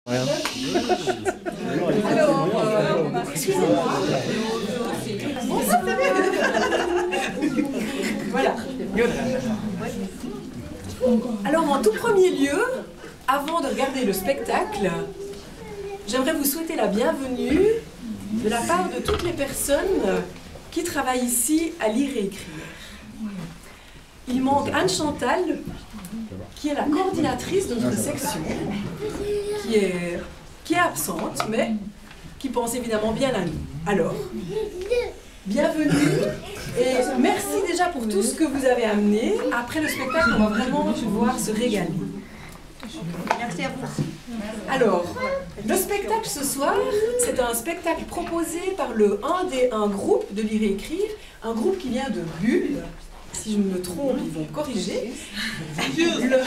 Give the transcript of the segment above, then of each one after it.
Alors, excusez-moi. Bon, ça va bien. Voilà. Alors, en tout premier lieu, avant de regarder le spectacle, j'aimerais vous souhaiter la bienvenue de la part de toutes les personnes qui travaillent ici à lire et écrire. Il manque Anne Chantal, qui est la coordinatrice de notre section, qui est absente, mais qui pense évidemment bien à nous. Alors, bienvenue et merci déjà pour tout ce que vous avez amené. Après le spectacle, on va vraiment pouvoir se régaler. Merci à vous. Alors, le spectacle ce soir, c'est un spectacle proposé par un groupe de lire et écrire, un groupe qui vient de Bulle. Si je me trompe, ils vont corriger. Ils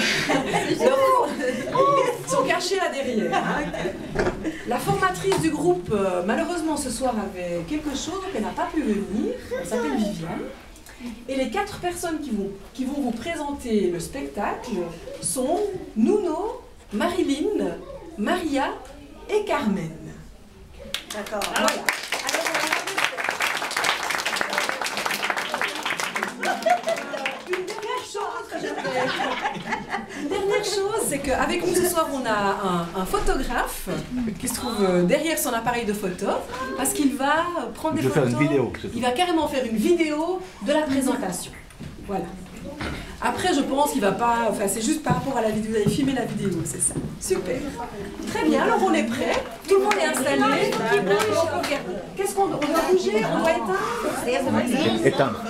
sont cachés là derrière. La formatrice du groupe, malheureusement ce soir, avait quelque chose, donc elle n'a pas pu venir. Elle s'appelle Viviane. Et les 4 personnes qui vont vous présenter le spectacle sont Nuno, Marilyn, Maria et Carmen. D'accord. Voilà. Une dernière chose, c'est qu'avec nous ce soir, on a un photographe qui se trouve derrière son appareil de photo, parce qu'il va prendre des photos. Faire une vidéo. Il va carrément faire une vidéo de la présentation. Voilà. Après, je pense qu'il va pas... Enfin, c'est juste par rapport à la vidéo. Vous allez filmer la vidéo, c'est ça. Super. Très bien, alors on est prêt. Tout le monde est installé. Qu'est-ce qu'on doit bouger? On doit éteindre? Éteindre.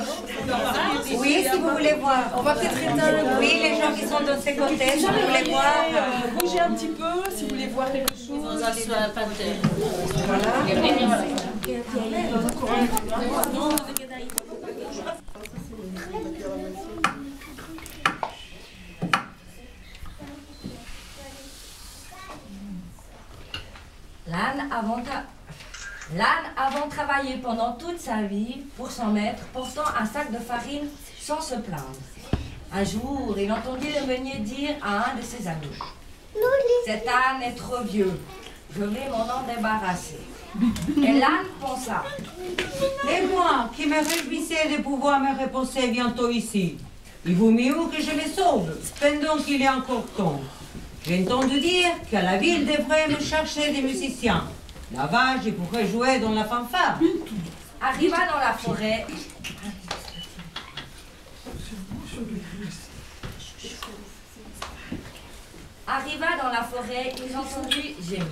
Oui, si vous voulez voir. On va peut-être éteindre. Oui, les gens qui sont de ces côtés, si vous voulez voir. Bougez un petit peu, si vous voulez voir quelque chose. Voilà. L'âne avant travaillé pendant toute sa vie pour son maître, portant un sac de farine sans se plaindre. Un jour, il entendit le meunier dire à un de ses amis: « Cet âne est trop vieux, je vais m'en débarrasser. » Et l'âne pensa: « Et moi, qui me réjouissais de pouvoir me reposer bientôt ici, il vaut mieux que je les sauve, pendant qu'il est encore temps. J'ai entendu dire que la ville devrait me chercher des musiciens. Là-bas, je pourrais jouer dans la fanfare. » Arriva dans la forêt. Ils entendit gémir.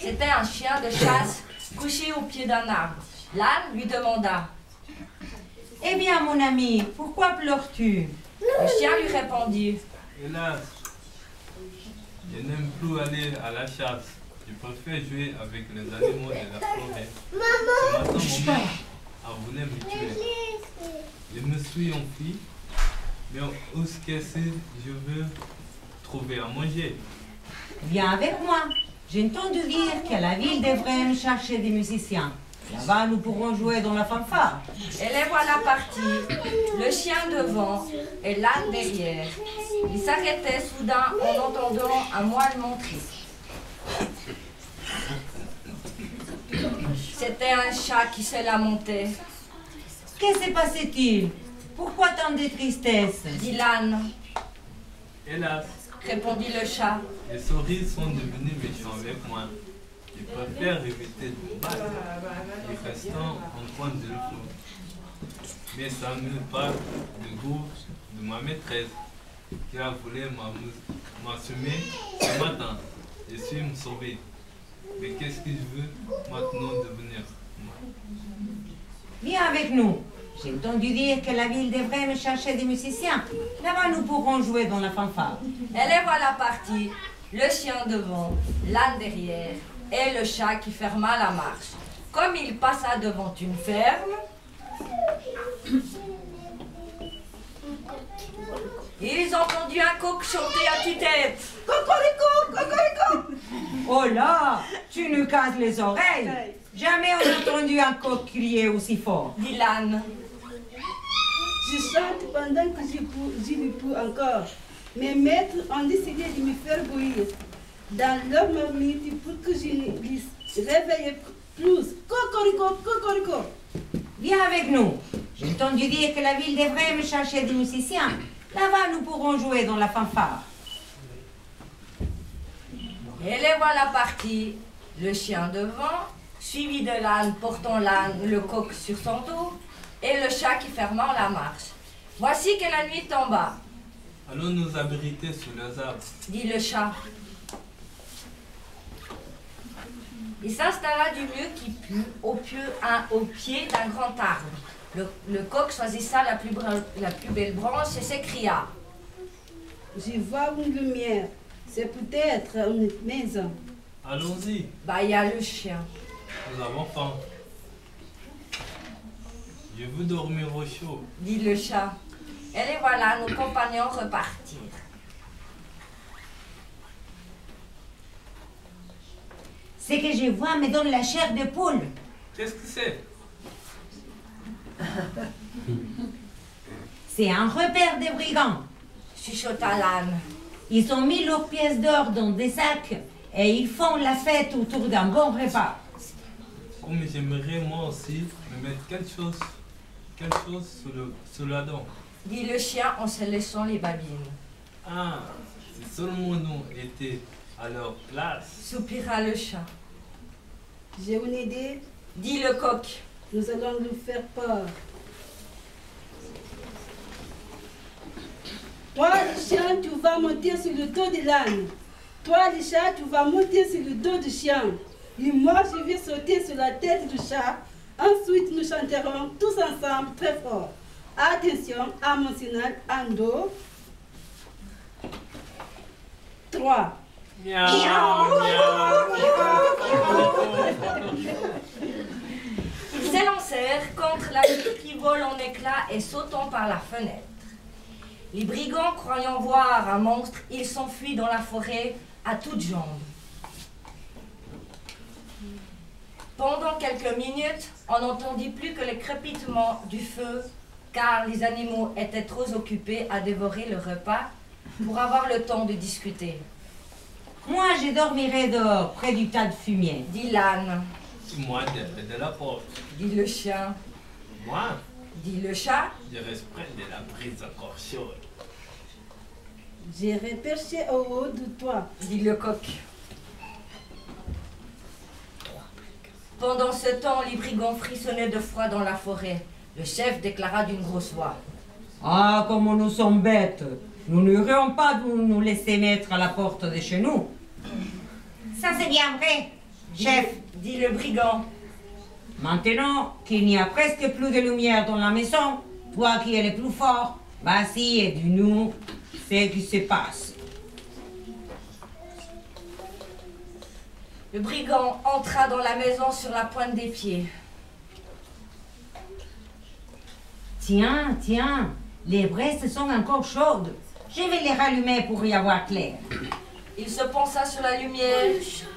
C'était un chien de chasse couché au pied d'un arbre. L'âne lui demanda: « Eh bien, mon ami, pourquoi pleures-tu » Le chien lui répondit: « Hélas, je n'aime plus aller à la chasse. Je préfère jouer avec les animaux de la forêt. Ce matin, mon maître a voulu me tuer. Je me suis enfui, mais où est-ce que je veux trouver à manger? » Viens avec moi. J'ai entendu dire que la ville devrait me chercher des musiciens. Là-bas, nous pourrons jouer dans la fanfare. Et les voilà partis, le chien devant et l'âne derrière. Ils s'arrêtaient soudain en entendant un moinement triste. C'était un chat qui se lamentait. « Que se passait-il? Pourquoi tant de tristesse » dit l'âne. « Hélas, répondit le chat, les souris sont devenus méchants avec moi. Je préfère éviter de battre et restant en coin de feu. Mais ça me parle du goût de ma maîtresse qui a voulu m'assumer ce matin. Je suis me sauver. Mais qu'est-ce que je veux maintenant devenir? Viens avec nous. J'ai entendu dire que la ville devrait me chercher des musiciens. Là-bas, nous pourrons jouer dans la fanfare. Et les voilà partis, le chien devant, l'âne derrière, et le chat qui ferma la marche. Comme il passa devant une ferme, ils entendirent un coq chanter à tue-tête. Cocorico, cocorico. Oh là, tu nous casses les oreilles. Jamais on n'a entendu un coq crier aussi fort. Dit l'âne. Je chante pendant que j'y peux encore. Mes maîtres ont décidé de me faire bouillir dans leur marmite pour que je ne les réveille plus. Cocorico, cocorico. Viens avec nous. J'ai entendu dire que la ville devrait me chercher des musiciens. Là-bas, nous pourrons jouer dans la fanfare. Et les voilà partis, le chien devant, suivi de l'âne portant le coq sur son dos, et le chat qui fermant la marche. Voici que la nuit tomba, Allons nous abriter sous les arbres. dit le chat. Il s'installa du mieux qu'il put au pied d'un grand arbre. Le coq choisissa la plus belle branche et s'écria. Je vois une lumière. C'est peut-être une maison. Allons-y, Bâilla le chien. nous avons faim. Je veux dormir au chaud. Dit le chat. Et les voilà, nos compagnons repartirent. Ce que je vois me donne la chair de poule. Qu'est-ce que c'est? C'est un repère de brigands. Chuchota l'âne. Ils ont mis leurs pièces d'or dans des sacs et ils font la fête autour d'un bon repas. Comme j'aimerais moi aussi me mettre quelque chose sous la dent. Dit le chien en se laissant les babines. Ah, si seulement nous étions à leur place. Soupira le chat. J'ai une idée. Dit le coq. Nous allons lui faire peur. Toi, le chien, tu vas monter sur le dos de l'âne. Toi, le chat, tu vas monter sur le dos du chien. Et moi, je vais sauter sur la tête du chat. Ensuite, nous chanterons tous ensemble très fort. Attention, à mon signal, 1, 2, 3. Ils s'élancèrent contre la nuit qui vole en éclats et sautant par la fenêtre. Les brigands, croyant voir un monstre, ils s'enfuient dans la forêt à toutes jambes. Pendant quelques minutes, on n'entendit plus que le crépitement du feu, car les animaux étaient trop occupés à dévorer le repas pour avoir le temps de discuter. Moi, je dormirai dehors, près du tas de fumier. Dit l'âne, Moi, de la porte. dit le chien, Moi, dit le chat, je reste près de la brise encore chaude. J'irai percher au haut de toi. dit le coq. Pendant ce temps, les brigands frissonnaient de froid dans la forêt. Le chef déclara d'une grosse voix. Ah, comme nous sommes bêtes. Nous n'aurions pas dû nous laisser mettre à la porte de chez nous. Ça, c'est bien vrai, chef. Dit le brigand. Maintenant qu'il n'y a presque plus de lumière dans la maison, toi qui es le plus fort, vas-y et dis-nous ce qui se passe. Le brigand entra dans la maison sur la pointe des pieds. Tiens, tiens, les braises sont encore chaudes. Je vais les rallumer pour y avoir clair. Il se pencha sur la lumière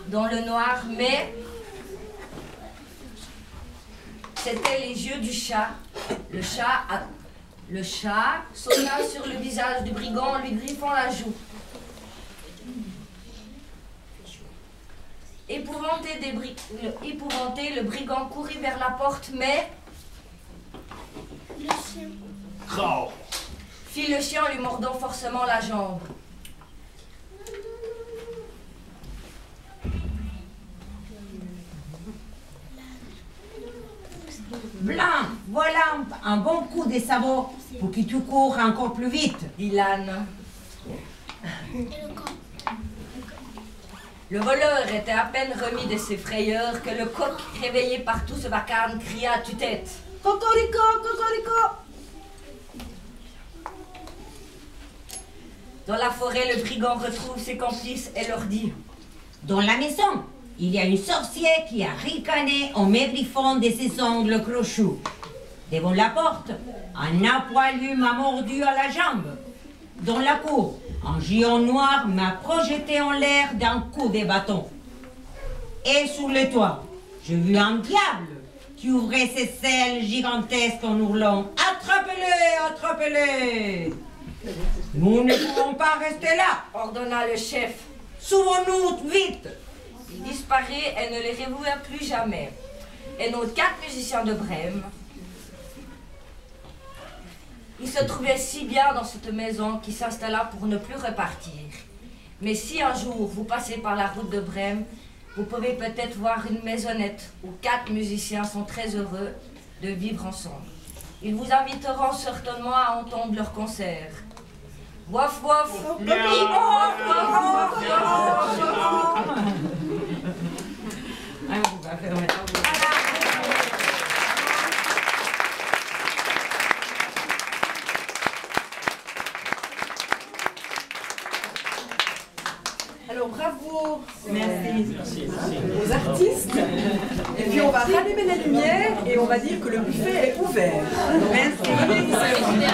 dans le noir, mais c'était les yeux du chat. Le chat sauta sur le visage du brigand en lui griffant la joue. Épouvanté, le brigand courut vers la porte, mais fit le chien en lui mordant forcément la jambe. Blanc, voilà un bon coup de sabot pour que tu cours encore plus vite. Dit l'âne. Le voleur était à peine remis de ses frayeurs que le coq, réveillé par tout ce vacarme, cria à tue-tête. Cocorico, cocorico. Dans la forêt, le brigand retrouve ses complices et leur dit. Dans la maison, il y a une sorcière qui a ricané en m'ébriffant de ses ongles crochus. Devant la porte, un nain poilu m'a mordu à la jambe. Dans la cour, un géant noir m'a projeté en l'air d'un coup de bâton. Et sous le toit, j'ai vu un diable qui ouvrait ses ailes gigantesques en hurlant « Attrapez-le !» Attrapez-les, attrapez-les. Nous ne pouvons pas rester là. Ordonna le chef. Sauvons-nous vite. Il disparaît et ne les revoit plus jamais. Et nos 4 musiciens de Brême, ils se trouvaient si bien dans cette maison qu'ils s'installa pour ne plus repartir. Mais si un jour vous passez par la route de Brême, vous pouvez peut-être voir une maisonnette où 4 musiciens sont très heureux de vivre ensemble. Ils vous inviteront certainement à entendre leur concert. Wouf wouf! Alors bravo Merci. aux artistes. Et puis on va rallumer les lumières et on va dire que le buffet est ouvert. Merci. Venez vous servir.